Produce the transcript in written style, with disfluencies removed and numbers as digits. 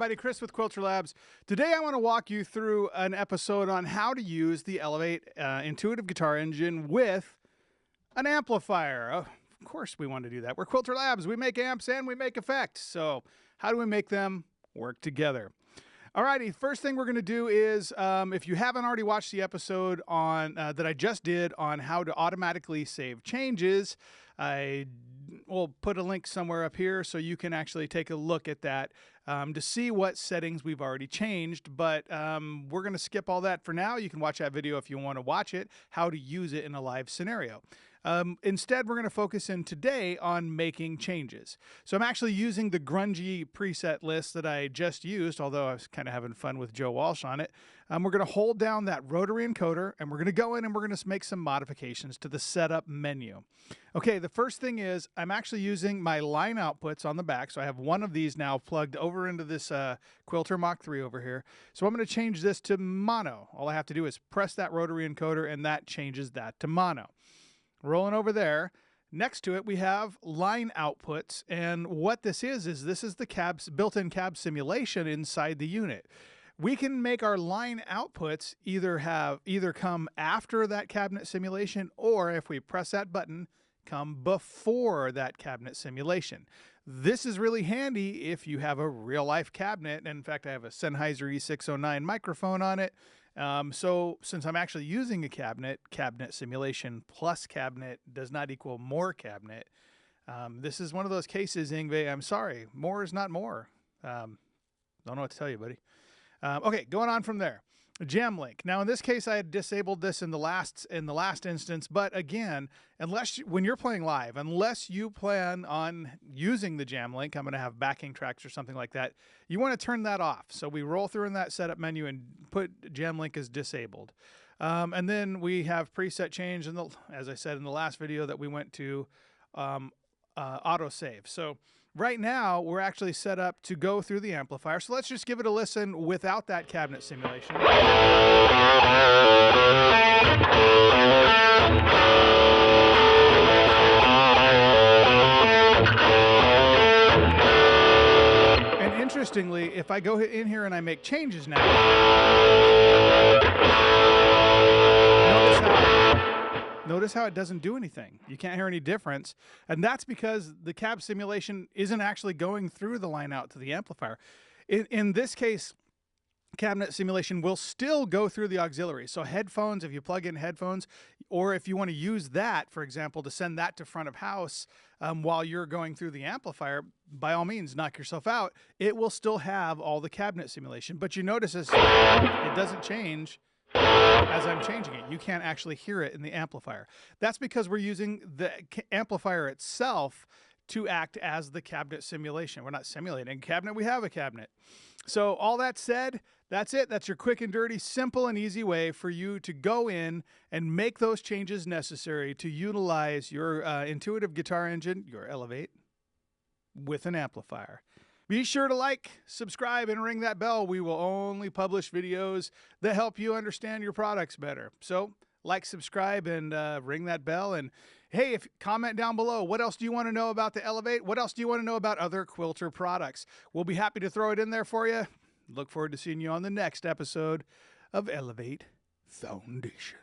everybody, Chris with Quilter Labs. Today I want to walk you through an episode on how to use the Elevate intuitive guitar engine with an amplifier. Of course we want to do that. We're Quilter Labs. We make amps and we make effects. So how do we make them work together? Alrighty, first thing we're going to do is, if you haven't already watched the episode on that I just did on how to automatically save changes, I will put a link somewhere up here so you can actually take a look at that to see what settings we've already changed. But we're going to skip all that for now. You can watch that video if you want to watch it, how to use it in a live scenario. Instead, we're going to focus in today on making changes. So I'm actually using the grungy preset list that I just used, although I was kind of having fun with Joe Walsh on it. We're going to hold down that rotary encoder, and we're going to go in and we're going to make some modifications to the setup menu. Okay, the first thing is I'm actually using my line outputs on the back. So I have one of these now plugged over into this Quilter Mach 3 over here. So I'm going to change this to mono. All I have to do is press that rotary encoder, and that changes that to mono. Rolling over there. Next to it, we have line outputs. And what this is this is the built-in cab simulation inside the unit. We can make our line outputs either come after that cabinet simulation, or if we press that button, come before that cabinet simulation. This is really handy if you have a real-life cabinet. And in fact, I have a Sennheiser E609 microphone on it. So since I'm actually using a cabinet simulation plus cabinet does not equal more cabinet. This is one of those cases, Ingve, I'm sorry, more is not more. Don't know what to tell you, buddy. Okay, going on from there. Jam link. Now in this case, I had disabled this in the last instance, but again, when you're playing live, unless you plan on using the jam link, I'm going to have backing tracks or something like that, you want to turn that off. So we roll through in that setup menu and put jam link as disabled. And then we have preset change, as I said in the last video, that we went to autosave. So right now, we're actually set up to go through the amplifier. So let's just give it a listen without that cabinet simulation. And interestingly, if I go in here and I make changes now, notice how it doesn't do anything. You can't hear any difference. And that's because the cab simulation isn't actually going through the line out to the amplifier. In this case, cabinet simulation will still go through the auxiliary. So headphones, if you plug in headphones, or if you want to use that, for example, to send that to front of house while you're going through the amplifier, by all means, knock yourself out. It will still have all the cabinet simulation. But you notice it doesn't change as I'm changing it. You can't actually hear it in the amplifier. That's because we're using the amplifier itself to act as the cabinet simulation. We're not simulating a cabinet, we have a cabinet. So all that said, that's it. That's your quick and dirty, simple and easy way for you to go in and make those changes necessary to utilize your intuitive guitar engine, your Elevate, with an amplifier. Be sure to like, subscribe, and ring that bell. We will only publish videos that help you understand your products better. So like, subscribe, and ring that bell. And hey, comment down below. What else do you want to know about the Elevate? What else do you want to know about other Quilter products? We'll be happy to throw it in there for you. Look forward to seeing you on the next episode of Elevate Foundations.